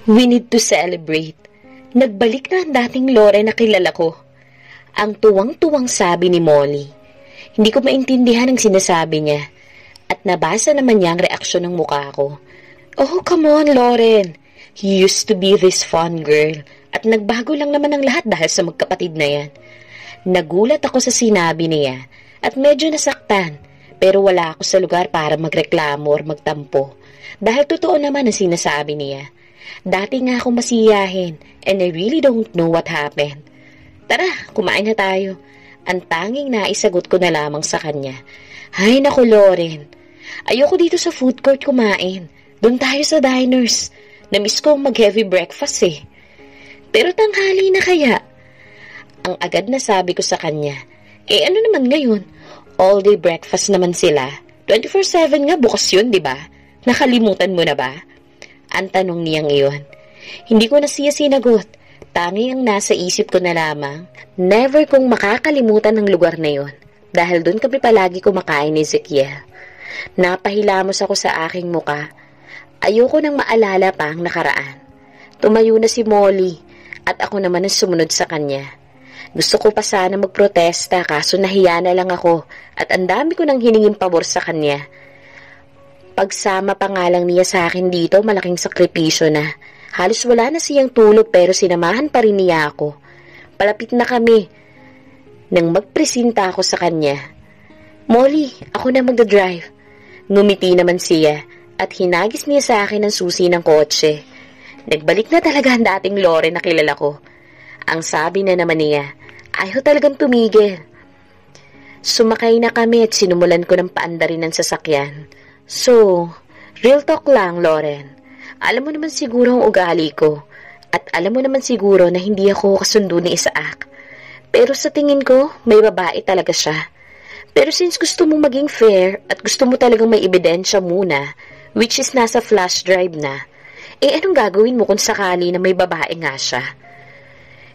We need to celebrate. Nagbalik na ang dating Loren na kilala ko. Ang tuwang-tuwang sabi ni Molly. Hindi ko maintindihan ang sinasabi niya. At nabasa naman niya ang reaksyon ng mukha ko. Oh, come on, Loren. You used to be this fun girl. At nagbago lang naman ang lahat dahil sa magkapatid na yan. Nagulat ako sa sinabi niya at medyo nasaktan. Pero wala ako sa lugar para magreklamo or magtampo. Dahil totoo naman ang sinasabi niya. Dati nga ako masiyahin and I really don't know what happened. Tara, kumain na tayo. Ang tanging naisagot ko na lamang sa kanya. Ay naku, Loren. Ayoko dito sa food court kumain. Doon tayo sa diners. Namiss ko mag-heavy breakfast eh. Pero tanghali na kaya? Ang agad na sabi ko sa kanya. Eh ano naman ngayon? All day breakfast naman sila. 24/7 nga bukas yun, di ba? Nakalimutan mo na ba? Ang tanong niyang iyon. Hindi ko na siya sinagot. Tangi ang nasa isip ko na lamang. Never kong makakalimutan ang lugar na yon. Dahil doon kami palagi kumakain ni Ezekiel. Napahilamos ako sa aking muka. Ayoko nang maalala pa ang nakaraan. Tumayo na si Molly at ako naman ang sumunod sa kanya. Gusto ko pa sana magprotesta kaso nahiya na lang ako at ang dami ko nang hiningin pabor sa kanya. Pagsama pa nga lang niya sa akin dito, malaking sakripisyo na. Halos wala na siyang tulog pero sinamahan pa rin niya ako. Palapit na kami. Nang magpresenta ako sa kanya. Molly, ako na magdadrive. Ngumiti naman siya at hinagis niya sa akin ang susi ng kotse. Nagbalik na talaga ang dating Loren na kilala ko. Ang sabi na naman niya, ayaw talagang tumigil. Sumakay na kami at sinumulan ko ng paandarin ng sasakyan. So, real talk lang, Loren. Alam mo naman siguro ang ugali ko. At alam mo naman siguro na hindi ako kasundo ni Isaac. Pero sa tingin ko, may babae talaga siya. Pero since gusto mong maging fair at gusto mo talagang may ebidensya muna, which is nasa flash drive na, eh anong gagawin mo kung sakali na may babae nga siya?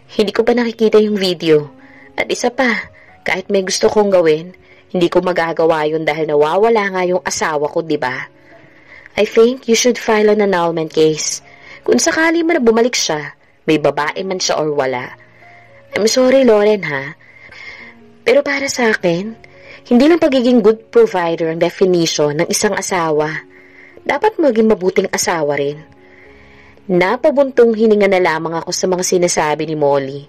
Hindi ko pa nakikita yung video. At isa pa, kahit may gusto kong gawin, hindi ko magagawa yun dahil nawawala nga yung asawa ko, di ba? I think you should file an annulment case. Kung sakali man na bumalik siya, may babae man siya or wala. I'm sorry, Loren, ha? Pero para sa akin, hindi lang pagiging good provider ang definition ng isang asawa. Dapat maging mabuting asawa rin. Napabuntong hininga na lamang ako sa mga sinasabi ni Molly.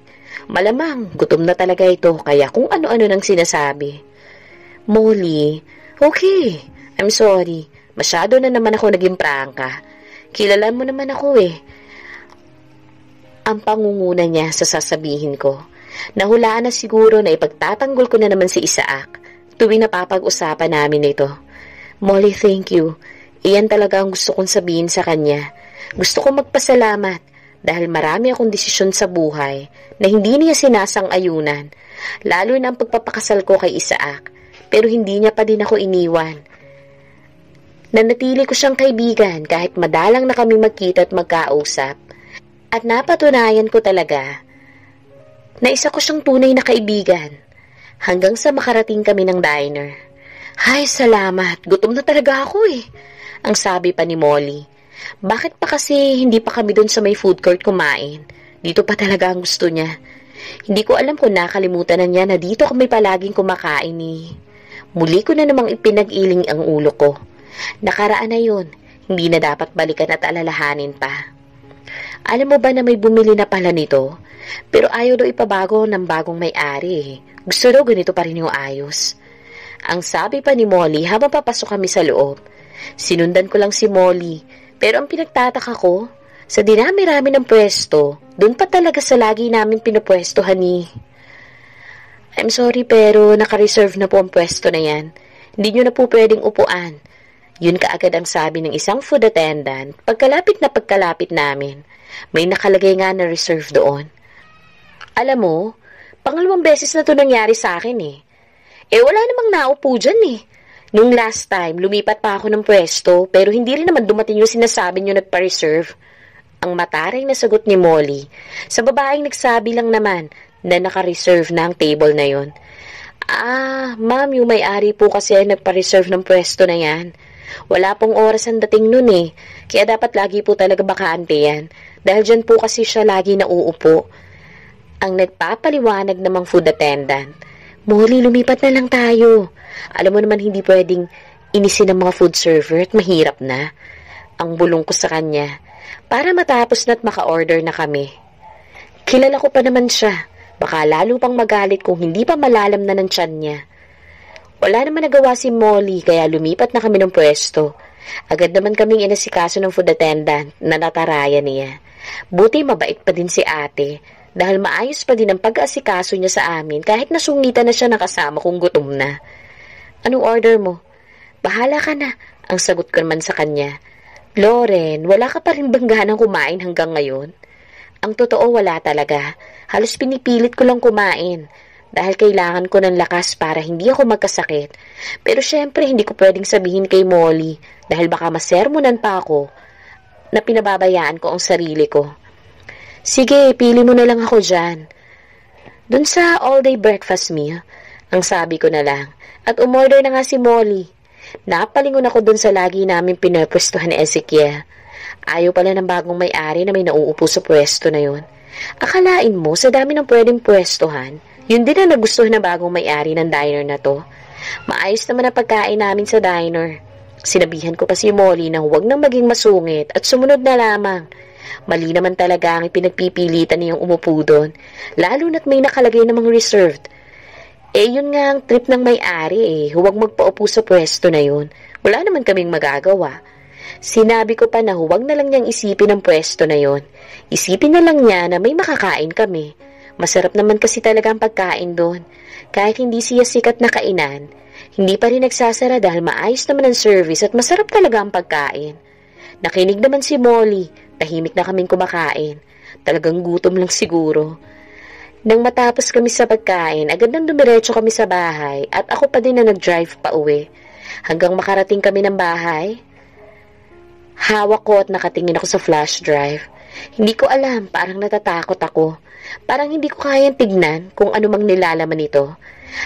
Malamang, gutom na talaga ito kaya kung ano-ano nang sinasabi. Molly, okay. I'm sorry. Masyado na naman ako naging prangka. Kilala mo naman ako eh. Ang pangunguna niya sa sasabihin ko. Nahulaan na siguro na ipagtatanggol ko na naman si Isaac tuwing napapag-usapan namin ito. Molly, thank you. Iyan talaga ang gusto kong sabihin sa kanya. Gusto kong magpasalamat dahil marami akong desisyon sa buhay na hindi niya sinasang-ayunan, lalo na ang pagpapakasal ko kay Isaac. Pero hindi niya pa din ako iniwan. Nanatili ko siyang kaibigan kahit madalang na kami magkita at magkausap. At napatunayan ko talaga na isa ko siyang tunay na kaibigan hanggang sa makarating kami ng diner. Hay, salamat. Gutom na talaga ako eh. Ang sabi pa ni Molly. Bakit pa kasi hindi pa kami doon sa may food court kumain? Dito pa talaga ang gusto niya. Hindi ko alam kung nakalimutan na niya na dito kami palaging kumakain eh. Muli ko na namang ipinag-iling ang ulo ko. Nakaraan na yun, hindi na dapat balikan at alalahanin pa. Alam mo ba na may bumili na pala nito? Pero ayaw daw ipabago ng bagong may-ari eh. Gusto daw ganito pa rin yung ayos. Ang sabi pa ni Molly habang papasok kami sa loob. Sinundan ko lang si Molly. Pero ang pinagtataka ko, sa dinami-rami ng pwesto, doon pa talaga sa lagi namin pinupwestohan ni... I'm sorry pero naka-reserve na po ang pwesto na yan. Hindi nyo na po pwedeng upuan. Yun kaagad ang sabi ng isang food attendant pagkalapit namin. May nakalagay nga na reserve doon. Alam mo, pangalawang beses na to nangyari sa akin eh. Eh wala namang naupo dyan eh. Nung last time, lumipat pa ako ng pwesto pero hindi rin naman dumating yung sinasabi nyo nagpa-reserve. Ang mataray na sagot ni Molly. Sa babaeng nagsabi lang naman na naka-reserve na ang table na yon. Ma'am, yung may-ari po kasi ay nagpa-reserve ng pwesto na yan. Wala pong oras ang dating nun eh. Kaya dapat lagi po talaga bakante yan. Dahil dyan po kasi siya lagi nauupo. Ang nagpapaliwanag namang food attendant. Molly, lumipat na lang tayo. Alam mo naman hindi pwedeng inisin ng mga food server at mahirap na. Ang bulong ko sa kanya. Para matapos na't maka-order na kami. Kilala ko pa naman siya. Baka lalo pang magalit kung hindi pa malalam na ng tiyan niya. Wala naman nagawa si Molly kaya lumipat na kami ng pwesto. Agad naman kaming inasikaso ng food attendant na nataraya niya. Buti mabait pa din si ate dahil maayos pa din ang pag-aasikaso niya sa amin kahit nasungitan na siya ng kasama kong gutom na. Anong order mo? Bahala ka na, ang sagot ko naman sa kanya. Loren, wala ka pa rin bang ganang kumain hanggang ngayon? Ang totoo wala talaga. Halos pinipilit ko lang kumain. Dahil kailangan ko ng lakas para hindi ako magkasakit. Pero syempre hindi ko pwedeng sabihin kay Molly dahil baka masermonan pa ako na pinababayaan ko ang sarili ko. Sige, pili mo na lang ako dyan. Dun sa all-day breakfast meal, ang sabi ko na lang. At umorder na nga si Molly. Napalingon ako dun sa lagi namin pinapwestuhan ni Ezekiel. Ayaw pala ng bagong may-ari na may nauupo sa pwesto na yun. Akalain mo sa dami ng pwedeng pwestuhan, yun din ang nagustuhan na bagong may-ari ng diner na to. Maayos naman ang pagkain namin sa diner. Sinabihan ko pa si Molly na huwag nang maging masungit at sumunod na lamang. Mali naman talaga ang pinagpipilitan niyang umupo doon, lalo na't may nakalagay namang reserved. Yun nga ang trip ng may-ari huwag magpaupo sa pwesto na yun. Wala naman kaming magagawa. Sinabi ko pa na huwag na lang niyang isipin ang pwesto na yun. Isipin na lang niya na may makakain kami. Masarap naman kasi talaga ang pagkain doon. Kahit hindi siya sikat na kainan, hindi pa rin nagsasara dahil maayos naman ang service at masarap talaga ang pagkain. Nakinig naman si Molly, tahimik na kaming kumakain. Talagang gutom lang siguro. Nang matapos kami sa pagkain, agad nang dumiretso kami sa bahay at ako pa din na nag-drive pa uwi. Hanggang makarating kami ng bahay, hawak ko at nakatingin ako sa flash drive. Hindi ko alam, parang natatakot ako. Parang hindi ko kayang tignan kung ano mang nilalaman nito.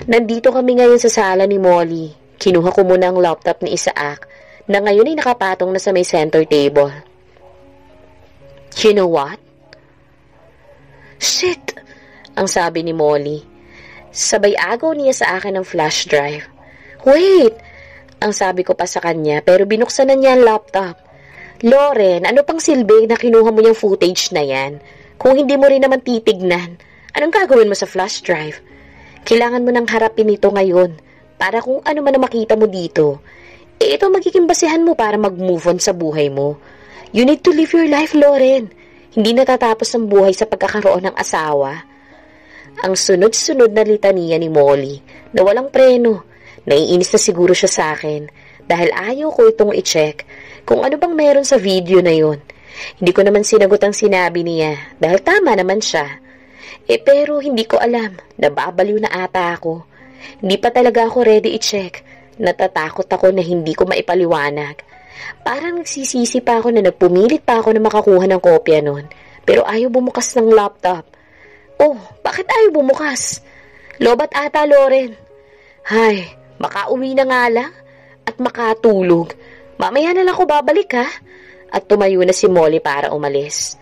Nandito kami ngayon sa sala ni Molly. Kinuha ko muna ang laptop ni Isaac na ngayon ay nakapatong na sa may center table. You know what? Shit! Ang sabi ni Molly. Sabay agaw niya sa akin ng flash drive. Wait! Ang sabi ko pa sa kanya pero binuksan na niya ang laptop. Loren, ano pang silbi na kinuha mo yung footage na yan? Kung hindi mo rin naman titignan, anong gagawin mo sa flash drive? Kailangan mo nang harapin ito ngayon para kung ano man na makita mo dito. Ito magiging basihan mo para mag-move on sa buhay mo. You need to live your life, Loren. Hindi natatapos ang buhay sa pagkakaroon ng asawa. Ang sunod-sunod na litanya ni Molly na walang preno. Naiinis na siguro siya sa akin dahil ayaw ko itong i-check kung ano bang meron sa video na yun. Hindi ko naman sinagot ang sinabi niya dahil tama naman siya. Pero hindi ko alam, nababaliw na ata ako. Hindi pa talaga ako ready i-check. Natatakot ako na hindi ko maipaliwanag. Parang nagsisisi pa ako na nagpumilit pa ako na makakuha ng kopya nun. Pero ayaw bumukas ng laptop. Oh, bakit ayaw bumukas? Lobat ata, Loren. Hay, makauwi na nga lang at makatulog. Mamaya na lang ako babalik ha. At tumayo na si Molly para umalis.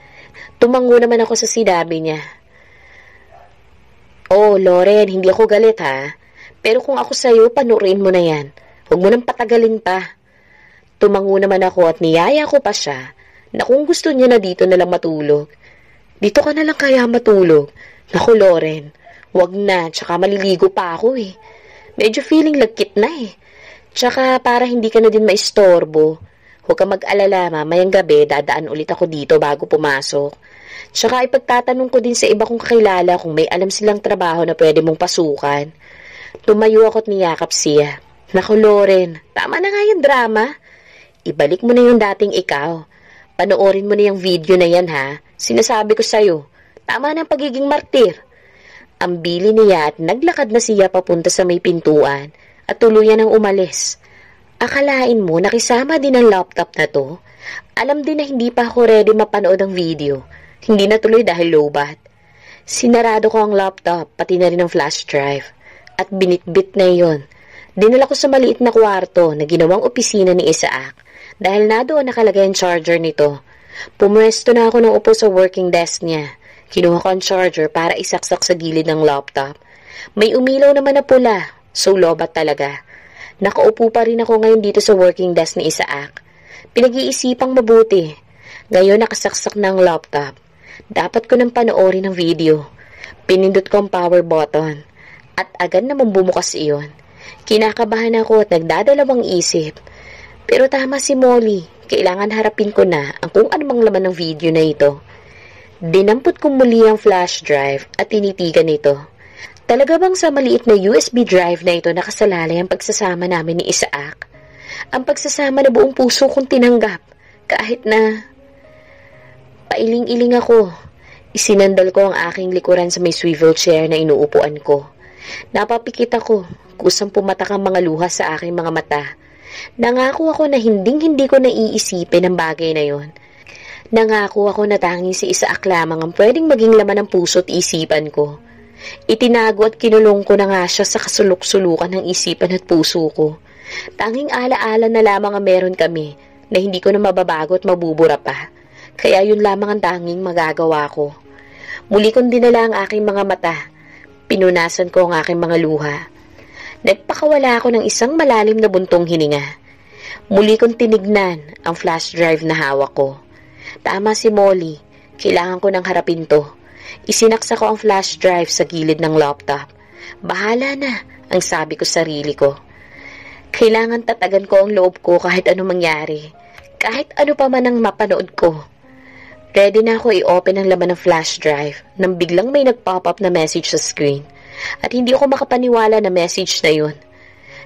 Tumango naman ako sa sinabi niya. Oh, Loren, hindi ako galit ha. Pero kung ako sa'yo, panurin mo na yan. Huwag mo nang patagalin pa. Tumango naman ako at niyaya ko pa siya na kung gusto niya na dito na lang matulog. Dito ka na lang kaya matulog. Naku, Loren, wag na, tsaka maliligo pa ako eh. Medyo feeling lagkit na eh. Tsaka para hindi ka na din maistorbo. Huwag ka mag-alala, mamayang gabi dadaan ulit ako dito bago pumasok. Tsaka ipagtatanong ko din sa iba kong kakilala kung may alam silang trabaho na pwede mong pasukan. Tumayo ako at niyakap siya. Naku, Loren, tama na nga yung drama. Ibalik mo na yung dating ikaw. Panoorin mo na yung video na yan ha. Sinasabi ko sa'yo, tama na ang pagiging martir. Ang bili niya at naglakad na siya papunta sa may pintuan at tuluyan ang umalis. Akalain mo nakisama din ang laptop na to? Alam din na hindi pa ako ready mapanood ang video. Hindi natuloy dahil lowbat. Sinarado ko ang laptop, pati na rin ang flash drive. At binitbit na yon. Dinala ko sa maliit na kwarto na ginawang opisina ni Isaac dahil na doon nakalagay ang charger nito. Pumwesto na ako ng upo sa working desk niya. Kinuha ko ang charger para isaksak sa gilid ng laptop. May umilaw naman na pula, so lobat talaga. Nakaupo pa rin ako ngayon dito sa working desk ni Isaac. Pinag-iisipang mabuti. Ngayon nakasaksak na ang laptop. Dapat ko nang panoorin ang video. Pinindot ko ang power button. At agad naman bumukas iyon. Kinakabahan ako at nagdadalawang isip. Pero tama si Molly. Kailangan harapin ko na ang kung anumang laman ng video na ito. Dinampot ko muli ang flash drive at tinitigan ito. Talaga bang sa maliit na USB drive na ito nakasalalay ang pagsasama namin ni Isaac? Ang pagsasama na buong puso kong tinanggap. Kahit na pailing-iling ako. Isinandal ko ang aking likuran sa may swivel chair na inuupuan ko. Napapikit ako. Kusang pumatak ang mga luha sa aking mga mata. Nangako ako na hindi ko naiisipin ang bagay na yon. Nangako ako na tanging si Isaac lamang ang pwedeng maging laman ng puso at isipan ko. Itinago at kinulong ko na nga siya sa kasulok-sulukan ng isipan at puso ko. Tanging ala-ala na lamang ang meron kami na hindi ko na mababago at mabubura pa. Kaya yun lamang ang tanging magagawa ko. Muli kong dinala ang aking mga mata. Pinunasan ko ang aking mga luha. Nagpakawala ako ng isang malalim na buntong hininga. Muli kong tinignan ang flash drive na hawak ko. Tama si Molly. Kailangan ko nang harapin to. Isinaksa ko ang flash drive sa gilid ng laptop. Bahala na, ang sabi ko sa sarili ko. Kailangan tatagan ko ang loob ko kahit ano mangyari. Kahit ano pa man ang mapanood ko. Ready na ako i-open ang laman ng flash drive nang biglang may nag-pop up na message sa screen. At hindi ako makapaniwala na message na yun.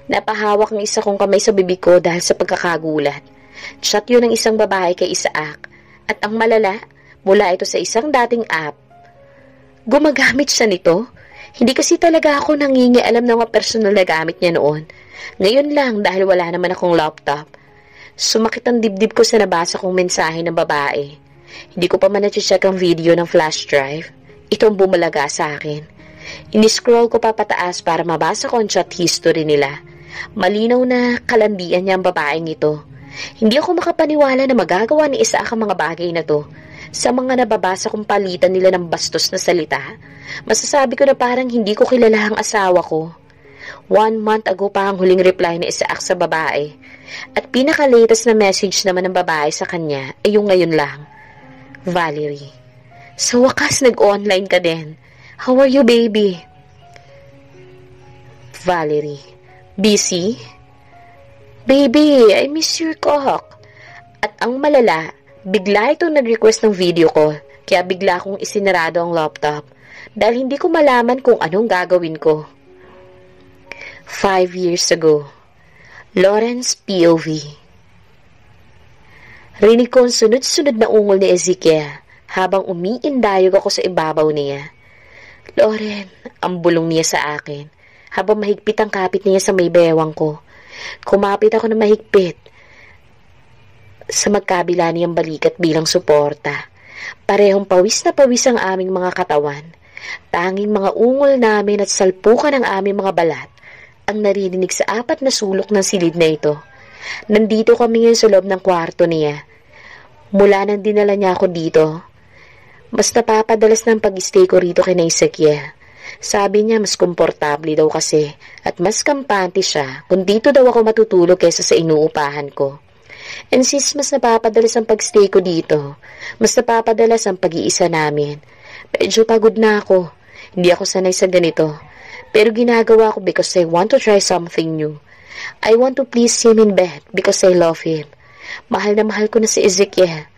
Napahawak ang isa kong kamay sa bibig ko dahil sa pagkakagulat. Chat yun ng isang babae kay Isaac. At ang malala, mula ito sa isang dating app. Gumagamit siya nito? Hindi kasi talaga ako nangingialam ng mga personal na gamit niya noon. Ngayon lang dahil wala naman akong laptop. Sumakit ang dibdib ko sa nabasa kong mensahe ng babae. Hindi ko pa man na-check ang video ng flash drive. Ito ang bumalaga sa akin. Iniscroll ko pa pataas para mabasa ko ang chat history nila. Malinaw na kalandian niya ang babaeng ito. Hindi ako makapaniwala na magagawa ni Isaac ang mga bagay na to. Sa mga nababasa kong palitan nila ng bastos na salita, masasabi ko na parang hindi ko kilala ang asawa ko. 1 month ago pa ang huling reply ni Isaac sa babae. At pinaka-latest na message naman ng babae sa kanya ay yung ngayon lang. Valerie, sa wakas nag-online ka din. How are you, baby? Valerie, busy? Baby, I miss your cock. At ang malala, bigla itong nag-request ng video call, kaya bigla kong isinarado ang laptop dahil hindi ko malaman kung anong gagawin ko. 5 years ago, Lawrence POV. Rinig ko ang sunod-sunod na ungol ni Ezekiel habang umiindayog ako sa ibabaw niya. Lauren, ang bulong niya sa akin habang mahigpit ang kapit niya sa may bewang ko. Kumapit ako na mahigpit sa magkabila niyang balikat bilang suporta. Parehong pawis na pawis ang aming mga katawan. Tanging mga ungol namin at salpukan ng aming mga balat ang naririnig sa 4 na sulok ng silid na ito. Nandito kami ngayon sa loob ng kwarto niya. Mula nang dinala niya ako dito, mas napapadalas ng pag-stay ko rito kay Ezekiel. Sabi niya mas komportable daw kasi at mas kampante siya kung dito daw ako matutulog kaysa sa inuupahan ko. And since mas napapadalas ang pag-stay ko dito, mas napapadalas ang pag-iisa namin. Medyo pagod na ako. Hindi ako sanay sa ganito. Pero ginagawa ko because I want to try something new. I want to please him in bed because I love him. Mahal na mahal ko na si Ezekiel.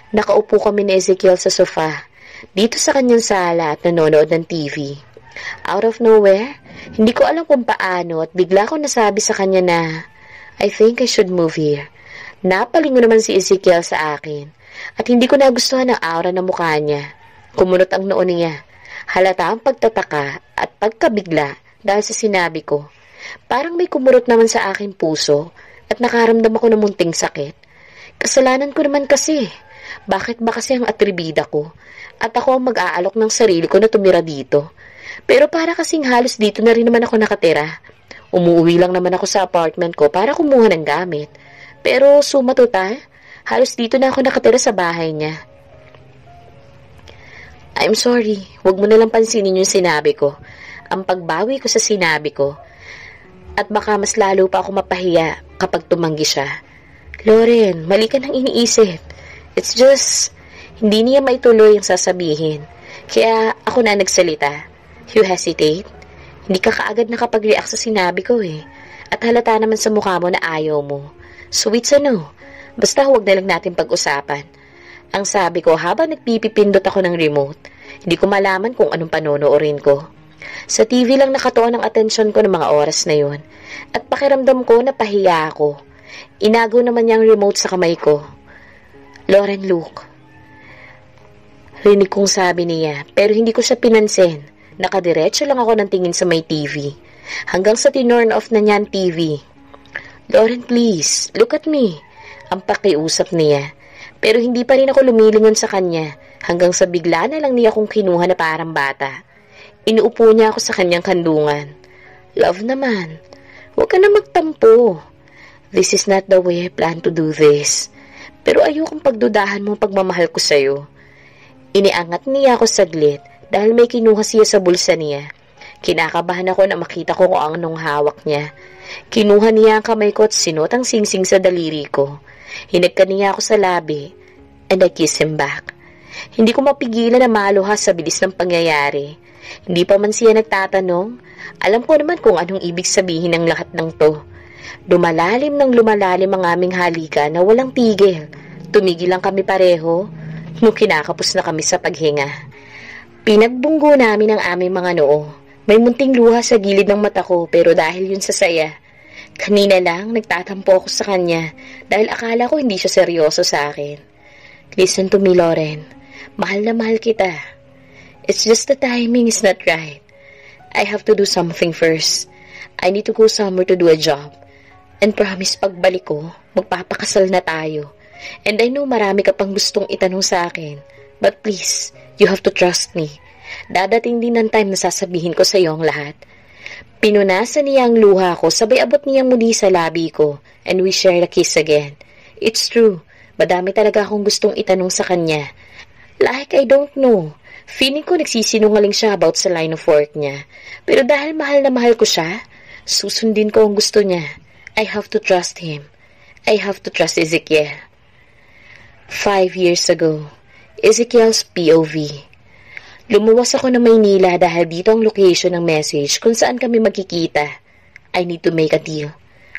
Nakaupo kami ni Ezekiel sa sofa, dito sa kanyang sala at nanonood ng TV. Out of nowhere, hindi ko alam kung paano at bigla ko nasabi sa kanya na, I think I should move here. Napalingon naman si Ezekiel sa akin at hindi ko nagustuhan ang aura ng mukha niya. Kumunot ang noo niya. Halata ang pagtataka at pagkabigla dahil sa sinabi ko. Parang may kumurot naman sa aking puso at nakaramdam ako ng munting sakit. Kasalanan ko naman kasi. Bakit ba kasi ang atribida ko? At ako ang mag-aalok ng sarili ko na tumira dito. Pero para kasing halos dito na rin naman ako nakatira. Umuwi lang naman ako sa apartment ko para kumuha ng gamit. Pero sumatuta, halos dito na ako nakatira sa bahay niya. I'm sorry, huwag mo nalang pansinin yung sinabi ko. Ang pagbawi ko sa sinabi ko. At baka mas lalo pa ako mapahiya kapag tumanggi siya. Loren, mali ka nang iniisip. It's just, hindi niya maituloy ang sasabihin. Kaya ako na nagsalita. You hesitate? Hindi ka kaagad nakapag-react sa sinabi ko eh. At halata naman sa mukha mo na ayaw mo. So it's ano, basta huwag na lang natin pag-usapan. Ang sabi ko habang nagpipipindot ako ng remote, hindi ko malaman kung anong panonoorin ko. Sa TV lang nakatuon ang atensyon ko ng mga oras na yun. At pakiramdam ko na pahiya ako. Inago naman niya ang remote sa kamay ko. Loren, look. Rinig kong sabi niya, pero hindi ko siya pinansin. Nakadiretso lang ako ng tingin sa may TV. Hanggang sa tinurn off na niya ang TV. Loren, please, look at me. Ang pakiusap niya. Pero hindi pa rin ako lumilingon sa kanya. Hanggang sa bigla na lang niya akong kinuha na parang bata. Inuupo niya ako sa kanyang kandungan. Love naman. Huwag ka na magtampo. This is not the way I plan to do this. Pero ayokong pagdudahan mo pagmamahal ko sa'yo. Iniangat niya ako saglit dahil may kinuha siya sa bulsa niya. Kinakabahan ako na makita ko kung anong hawak niya. Kinuha niya ang kamay ko at sinuot ang singsing sa daliri ko. Hinagka niya ako sa labi and I kissed him back. Hindi ko mapigilan na maluha sa bilis ng pangyayari. Hindi pa man siya nagtatanong. Alam ko naman kung anong ibig sabihin ng lahat ng to. Lumalalim ng lumalalim ang aming halika na walang tigil. Tumigil lang kami pareho nung kinakapos na kami sa paghinga. Pinagbunggo namin ang aming mga noo. May munting luha sa gilid ng mata ko pero dahil yun sa saya. Kanina lang nagtatampo ako sa kanya dahil akala ko hindi siya seryoso sa akin. Listen to me, Loren. Mahal na mahal kita. It's just the timing is not right. I have to do something first. I need to go somewhere to do a job. And promise pagbalik ko, magpapakasal na tayo. And I know marami ka pang gustong itanong sa akin. But please, you have to trust me. Dadating din ang time na sasabihin ko sa iyo ang lahat. Pinunasan niya ang luha ko, sabay abot niya muli sa labi ko. And we share a kiss again. It's true, madami talaga akong gustong itanong sa kanya. Like I don't know. Feeling ko nagsisinungaling siya about sa line of work niya. Pero dahil mahal na mahal ko siya, susundin ko ang gusto niya. I have to trust him. I have to trust Ezekiel. 5 years ago, Ezekiel's POV. Lumuwas ako ng Maynila dahil dito ang location ng message kung saan kami magkikita. I need to make a deal.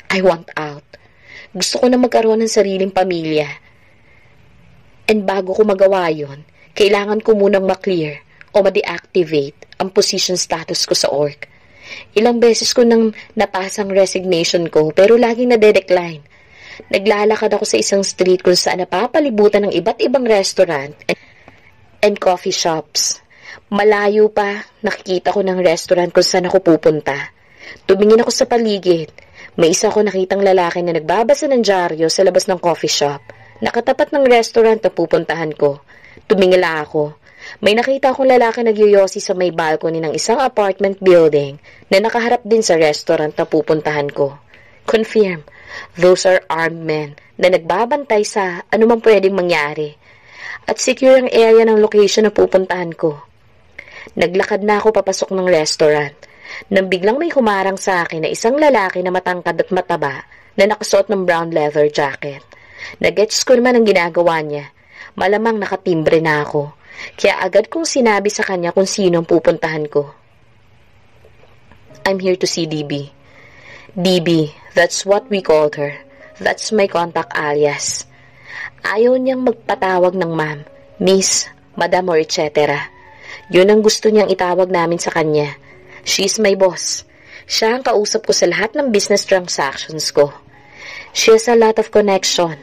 I want out. Gusto ko na magkaroon ng sariling pamilya. And bago ko magawa yun, kailangan ko munang maklear o ma-deactivate ang position status ko sa org. Ilang beses ko nang napasang resignation ko pero laging nade-decline. Naglalakad ako sa isang street kung saan napapalibutan ng iba't ibang restaurant and coffee shops. Malayo pa, nakikita ko ng restaurant kung saan ako pupunta. Tumingin ako sa paligid. May isa ko nakitang lalaki na nagbabasa ng dyaryo sa labas ng coffee shop. Nakatapat ng restaurant na pupuntahan ko. Tumingala ako. May nakita akong lalaki nagyoyosi sa may balcony ng isang apartment building na nakaharap din sa restaurant na pupuntahan ko. Confirm, those are armed men na nagbabantay sa anumang pwedeng mangyari. At secure ang area ng location na pupuntahan ko. Naglakad na ako papasok ng restaurant nang biglang may humarang sa akin na isang lalaki na matangkad at mataba na nakasuot ng brown leather jacket. Nagets ko naman ang ginagawa niya. Malamang nakatimbre na ako. Kaya agad kong sinabi sa kanya kung sino ang pupuntahan ko. I'm here to see DB. DB, that's what we called her. That's my contact alias. Ayaw niyang magpatawag ng ma'am, miss, madam or etc. Yun ang gusto niyang itawag namin sa kanya. She's my boss. Siya ang kausap ko sa lahat ng business transactions ko. She has a lot of connection.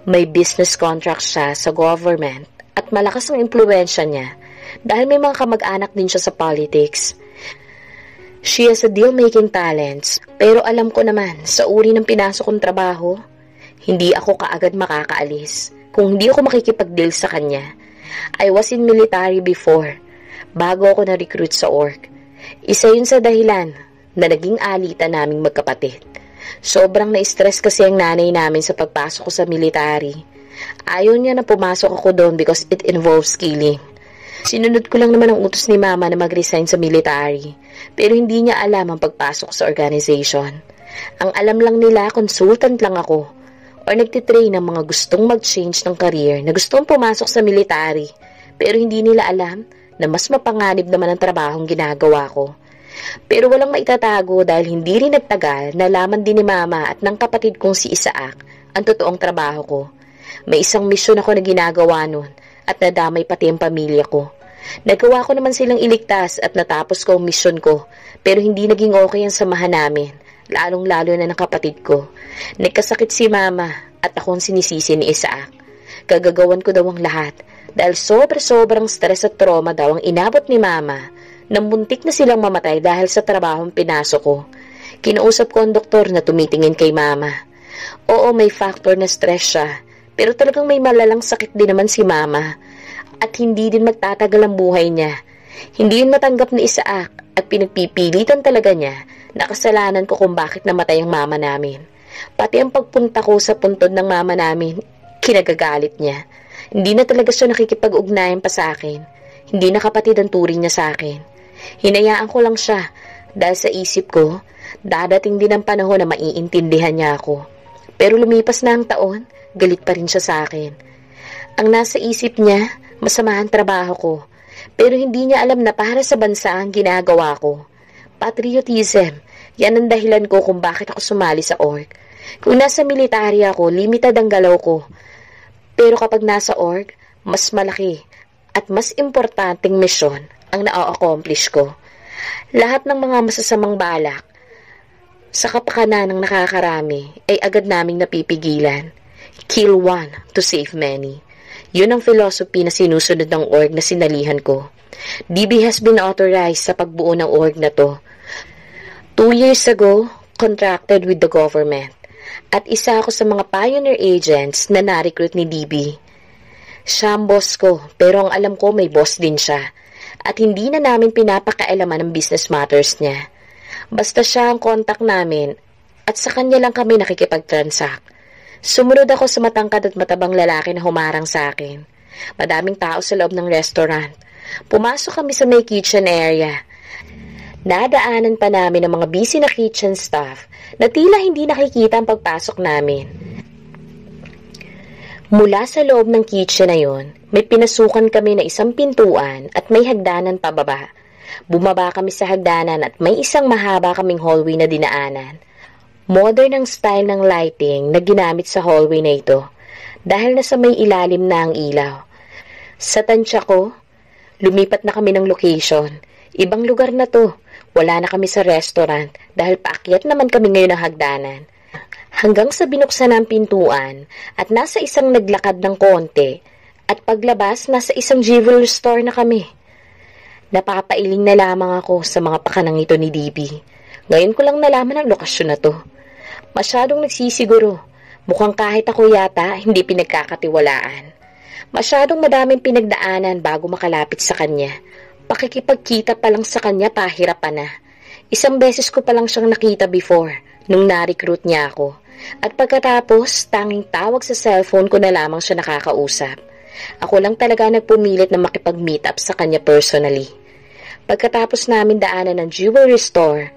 May business contracts siya sa government at malakas ang impluwensya niya dahil may mga kamag-anak din siya sa politics. She has a deal-making talents pero alam ko naman sa uri ng pinasok kong trabaho, hindi ako kaagad makakaalis kung hindi ako makikipag-deal sa kanya. I was in military before, bago ako na-recruit sa org. Isa yun sa dahilan na naging alitan naming magkapatid. Sobrang na-stress kasi ang nanay namin sa pagpasok ko sa military. Ayaw niya na pumasok ako doon because it involves killing. Sinunod ko lang naman ang utos ni mama na mag-resign sa military, pero hindi niya alam ang pagpasok sa organization. Ang alam lang nila, consultant lang ako, or nagtitrain ng mga gustong mag-change ng career na gustong pumasok sa military, pero hindi nila alam na mas mapanganib naman ang trabahong ginagawa ko. Pero walang maitatago dahil hindi rin nagtagal, nalaman din ni mama at ng kapatid kong si Isaac ang totoong trabaho ko. May isang misyon ako na ginagawa nun at nadamay pati ang pamilya ko. Nagawa ko naman silang iligtas at natapos ko ang misyon ko, pero hindi naging okay ang samahan namin, lalong-lalo na ng kapatid ko. Nagkasakit si mama at ako ang sinisisi ni Isaac. Gagagawan ko daw ang lahat dahil sobrang stress at trauma daw ang inabot ni mama nang muntik na silang mamatay dahil sa trabahong pinasok ko. Kinausap ko ang doktor na tumitingin kay mama. Oo, may factor na stress siya, pero talagang may malalang sakit din naman si mama at hindi din magtatagal ang buhay niya. Hindi yun matanggap ni Isaac at pinagpipilitan talaga niya na kasalanan ko kung bakit namatay ang mama namin. Pati ang pagpunta ko sa puntod ng mama namin, kinagagalit niya. Hindi na talaga siya nakikipag-ugnayan pa sa akin. Hindi na kapatid ang turing niya sa akin. Hinayaan ko lang siya dahil sa isip ko, dadating din ang panahon na maiintindihan niya ako. Pero lumipas na ang taon, galit pa rin siya sa akin. Ang nasa isip niya, masama ang trabaho ko. Pero hindi niya alam na para sa bansa ang ginagawa ko. Patriotism, yan ang dahilan ko kung bakit ako sumali sa org. Kung nasa military ako, limited ang galaw ko. Pero kapag nasa org, mas malaki at mas importanteng misyon ang na-accomplish ko. Lahat ng mga masasamang balak sa kapakanan ng nakakarami ay agad naming napipigilan. Kill one to save many. Yun ang philosophy na sinusunod ng org na sinalihan ko. DB has been authorized sa pagbuo ng org na to. 2 years ago, contracted with the government. At isa ako sa mga pioneer agents na na-recruit ni DB. Siya ang boss ko, pero ang alam ko may boss din siya. At hindi na namin pinapakailaman ang business matters niya. Basta siya ang contact namin at sa kanya lang kami nakikipag-transact. Sumunod ako sa matangkad at matabang lalaki na humarang sa akin. Madaming tao sa loob ng restaurant. Pumasok kami sa may kitchen area. Nadaanan pa namin ang mga busy na kitchen staff na tila hindi nakikita ang pagpasok namin. Mula sa loob ng kitchen na yon, may pinasukan kami na isang pintuan at may hagdanan pababa. Bumaba kami sa hagdanan at may isang mahaba kaming hallway na dinaanan. Modern ang style ng lighting na ginamit sa hallway na ito dahil nasa may ilalim na ang ilaw. Sa tansya ko, lumipat na kami ng location. Ibang lugar na to. Wala na kami sa restaurant dahil paakyat naman kami ngayon ng hagdanan. Hanggang sa binuksan ang pintuan at nasa isang naglakad ng konti at paglabas nasa isang jewelry store na kami. Napapailing na lamang ako sa mga pakanang ito ni DB. Ngayon ko lang nalaman ang lokasyon na to. Masyadong nagsisiguro. Mukhang kahit ako yata hindi pinagkakatiwalaan. Masyadong madaming pinagdaanan bago makalapit sa kanya. Pakikipagkita pa lang sa kanya pahirapan na. Isang beses ko pa lang siyang nakita before nung na-recruit niya ako. At pagkatapos, tanging tawag sa cellphone ko na lamang siya nakakausap. Ako lang talaga nagpumilit na makipag-meet up sa kanya personally. Pagkatapos namin daanan ng jewelry store,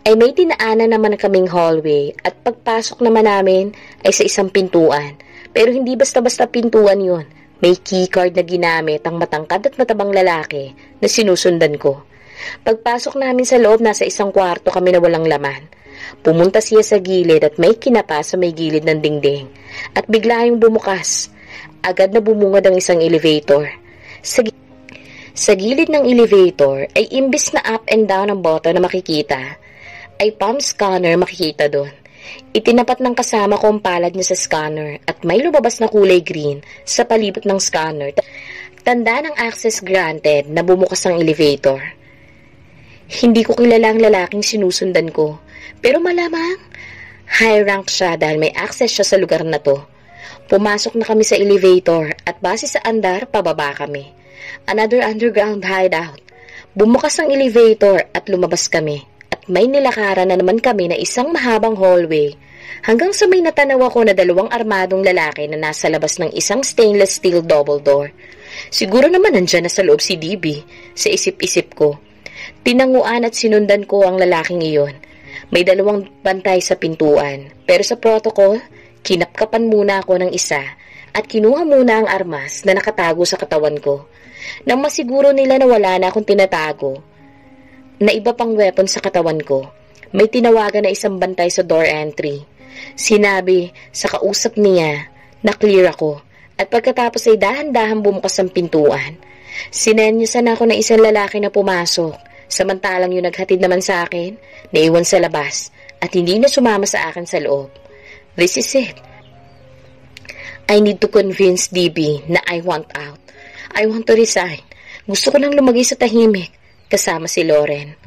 ay may dinaanan naman kaming hallway at pagpasok naman namin ay sa isang pintuan. Pero hindi basta-basta pintuan yun. May keycard na ginamit ang matangkad at matabang lalaki na sinusundan ko. Pagpasok namin sa loob, nasa isang kwarto kami na walang laman. Pumunta siya sa gilid at may kinapa sa may gilid ng dingding. At bigla yung bumukas. Agad na bumungad ang isang elevator. Sa gilid ng elevator ay imbis na up and down ang button na makikita, ay palm scanner makikita doon. Itinapat ng kasama ko ang palad niya sa scanner at may lumabas na kulay green sa palibot ng scanner. Tanda ng access granted na bumukas ang elevator. Hindi ko kilala ang lalaking sinusundan ko, pero malamang high rank siya dahil may access siya sa lugar na to. Pumasok na kami sa elevator at base sa andar, pababa kami. Another underground hideout. Bumukas ang elevator at lumabas kami at may nilakaran na naman kami na isang mahabang hallway hanggang sa may natanaw ako na 2 armadong lalaki na nasa labas ng isang stainless steel double door. Siguro naman nandyan na sa loob si DB, sa isip-isip ko. Tinanguan at sinundan ko ang lalaking iyon. May 2 bantay sa pintuan, pero sa protocol, kinapkapan muna ako ng isa at kinuha muna ang armas na nakatago sa katawan ko. Nang masiguro nila na wala na akong tinatago, na iba pang weapon sa katawan ko, may tinawagan na isang bantay sa door entry. Sinabi sa kausap niya na clear ako at pagkatapos ay dahan-dahan bumukas ang pintuan. Sinenyasan ako ng isang lalaki na pumasok, samantalang yung naghatid naman sa akin, naiwan sa labas at hindi na sumama sa akin sa loob. This is it. I need to convince DB na I want out. I want to resign. Gusto ko nang lumagay sa tahimik kasama si Lauren.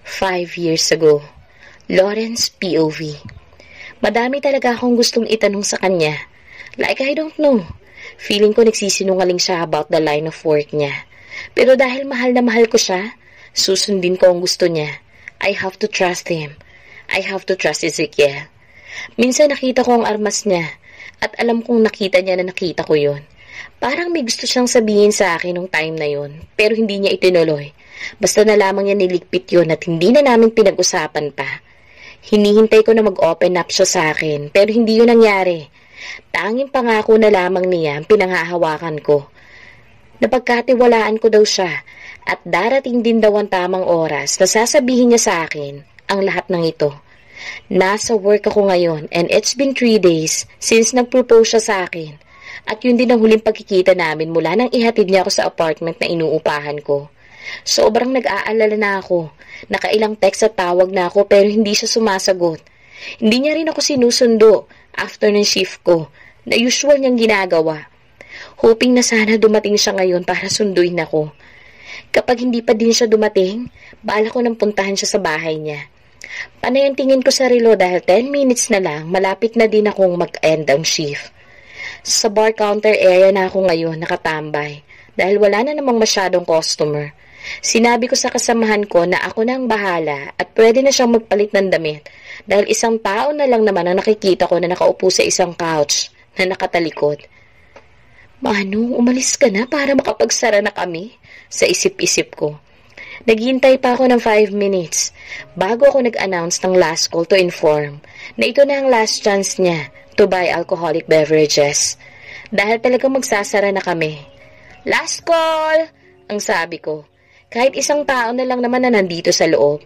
5 years ago. Lauren's POV. Madami talaga akong gustong itanong sa kanya. Like I don't know. Feeling ko nagsisinungaling siya about the line of work niya. Pero dahil mahal na mahal ko siya, susundin ko ang gusto niya. I have to trust him. I have to trust Ezekiel. Minsan nakita ko ang armas niya at alam kong nakita niya na nakita ko yon. Parang may gusto siyang sabihin sa akin nung time na yon, pero hindi niya itinuloy. Basta na lamang niya niligpit yon at hindi na namin pinag-usapan pa. Hinihintay ko na mag-open up siya sa akin, pero hindi yun nangyari. Tanging pangako na lamang niya ang pinanghahawakan ko. Napagkatiwalaan ko daw siya at darating din daw ang tamang oras na sasabihin niya sa akin ang lahat ng ito. Nasa work ako ngayon and it's been 3 days since nag-propose siya sa akin. At yun din ang huling pagkikita namin mula nang ihatid niya ako sa apartment na inuupahan ko. Sobrang nag-aalala na ako. Nakailang text at tawag na ako pero hindi siya sumasagot. Hindi niya rin ako sinusundo after ng shift ko na usual niyang ginagawa. Hoping na sana dumating siya ngayon para sunduin ako. Kapag hindi pa din siya dumating, bala ko nang puntahan siya sa bahay niya. Panay ang tingin ko sa relo dahil 10 minutes na lang malapit na din akong mag-end ang shift. Sa bar counter area na ako ngayon nakatambay dahil wala na namang masyadong customer. Sinabi ko sa kasamahan ko na ako na ang bahala at pwede na siyang magpalit ng damit dahil isang tao na lang naman ang nakikita ko na nakaupo sa isang couch na nakatalikod. Manong, umalis ka na para makapagsara na kami, sa isip-isip ko. Naghihintay pa ako ng 5 minutes bago ako nag-announce ng last call to inform na ito na ang last chance niya to buy alcoholic beverages. Dahil talagang magsasara na kami. Last call! Ang sabi ko. Kahit isang tao na lang naman na nandito sa loob.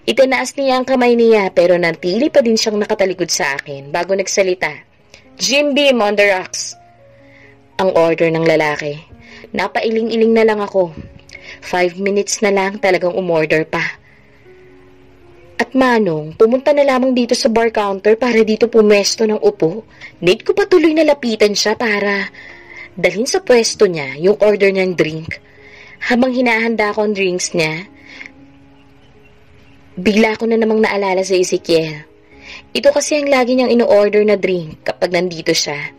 Itinaas niya ang kamay niya pero nantili pa din siyang nakatalikod sa akin bago nagsalita. Jim Beam on the rocks! Ang order ng lalaki. Napailing-iling na lang ako. 5 minutes na lang talagang umorder pa. At Manong, pumunta na lamang dito sa bar counter para dito pumwesto ng upo. Need ko pa tuloy na lapitan siya para dalhin sa pwesto niya yung order niyang drink. Habang hinahanda ko ang drinks niya, bigla ko na namang naalala sa Ezekiel. Ito kasi ang lagi niyang ino-order na drink kapag nandito siya.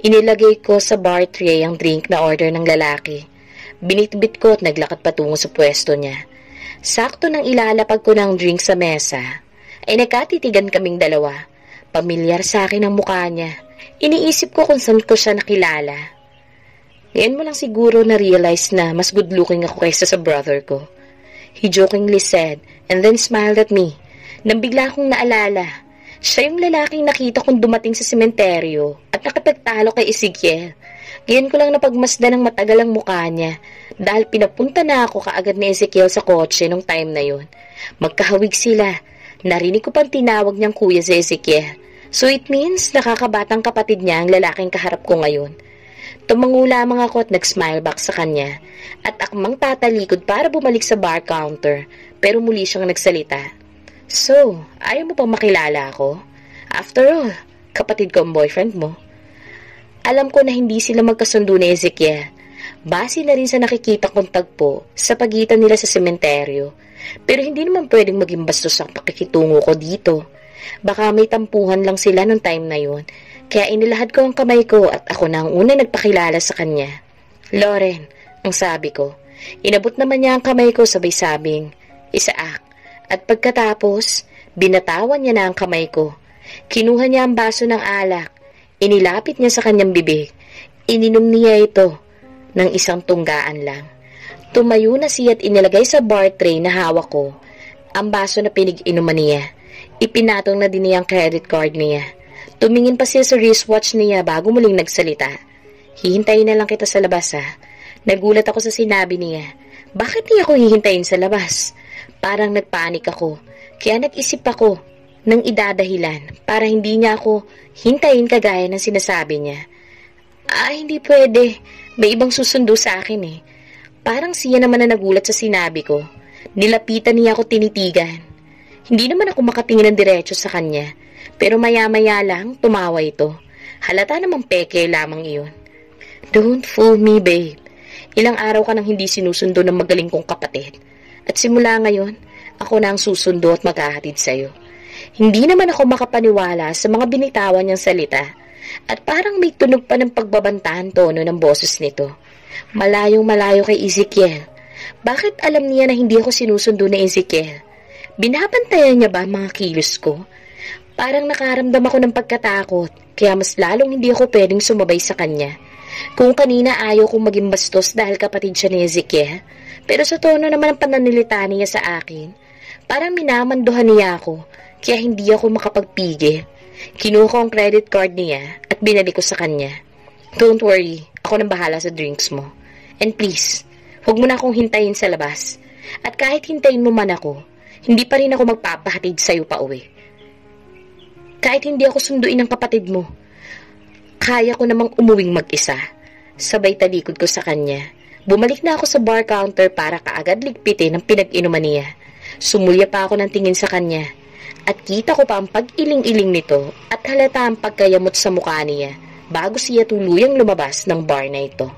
Inilagay ko sa bar tray ang drink na order ng lalaki. Binitbit ko at naglakad patungo sa pwesto niya. Sakto nang ilalapag ko ng drink sa mesa, ay nakatitigan kaming dalawa. Pamilyar sa akin ang mukha niya. Iniisip ko kung saan ko siya nakilala. Ngayon mo lang siguro na-realize na mas good-looking ako kaysa sa brother ko. He jokingly said, and then smiled at me. Nang bigla kong naalala, siya yung lalaking nakita kong dumating sa sementeryo at nakapagtalo kay Ezekiel. Ngayon ko lang napagmasdan ng matagal ang mukha niya dahil pinapunta na ako kaagad ni Ezekiel sa kotse nung time na yon. Magkahawig sila. Narinig ko pang tinawag niyang kuya si Ezekiel. So it means nakakabatang kapatid niya ang lalaking kaharap ko ngayon. Tumango lamang ako at nag-smile back sa kanya at akmang tatalikod para bumalik sa bar counter pero muli siyang nagsalita. So, ayaw mo pang makilala ako? After all, kapatid ko ang boyfriend mo. Alam ko na hindi sila magkasundo ni Ezekiel. Base na rin sa nakikita kong tagpo sa pagitan nila sa sementeryo. Pero hindi naman pwedeng maging bastos ang pakikitungo ko dito. Baka may tampuhan lang sila nung time na yun. Kaya inilahad ko ang kamay ko at ako na ang una nagpakilala sa kanya. Lauren, ang sabi ko. Inabot naman niya ang kamay ko sabay sabing, Isaac, At pagkatapos, binatawan niya na ang kamay ko. Kinuha niya ang baso ng alak. Inilapit niya sa kanyang bibig. Ininom niya ito ng isang tunggaan lang. Tumayo na siya at inilagay sa bar tray na hawak ko ang baso na pinag-inuman niya. Ipinatong na din niya ang credit card niya. Tumingin pa siya sa wristwatch niya bago muling nagsalita. Hihintayin na lang kita sa labas ha. Nagulat ako sa sinabi niya. Bakit niya ako hihintayin sa labas? Parang nagpanik ako. Kaya nag-isip ako ng idadahilan para hindi niya ako hintayin kagaya ng sinasabi niya. Hindi pwede. May ibang susundo sa akin eh. Parang siya naman na nagulat sa sinabi ko. Nilapitan niya ako tinitigan. Hindi naman ako makatingin ng diretso sa kanya. Pero maya-maya lang, tumawa ito. Halata namang peke lamang iyon. Don't fool me, babe. Ilang araw ka nang hindi sinusundo ng magaling kong kapatid. At simula ngayon, ako na ang susundo at maghahatid sa'yo. Hindi naman ako makapaniwala sa mga binitawan niyang salita. At parang may tunog pa ng pagbabantahan tono ng boses nito. Malayong malayo kay Ezekiel. Bakit alam niya na hindi ako sinusundo ni Ezekiel? Binabantayan niya ba ang mga kilos ko? Parang nakaramdam ako ng pagkatakot, kaya mas lalong hindi ako pwedeng sumabay sa kanya. Kung kanina ayaw kong maging bastos dahil kapatid siya ni Ezekiel, pero sa tono naman ang pananalita niya sa akin, parang minamanduhan niya ako, kaya hindi ako makapagpigil. Kinuha ko ang credit card niya at binalik ko sa kanya. Don't worry, ako nang bahala sa drinks mo. And please, huwag mo na akong hintayin sa labas. At kahit hintayin mo man ako, hindi pa rin ako magpapahatid sa'yo pa uwi. Kahit hindi ako sunduin ng kapatid mo, kaya ko namang umuwing mag-isa. Sabay talikod ko sa kanya. Bumalik na ako sa bar counter para kaagad ligpitin ang pinag-inuman niya. Sumulya pa ako ng tingin sa kanya. At kita ko pa ang pag-iling-iling nito at halata ang pagkayamot sa mukha niya bago siya tuluyang lumabas ng bar na ito.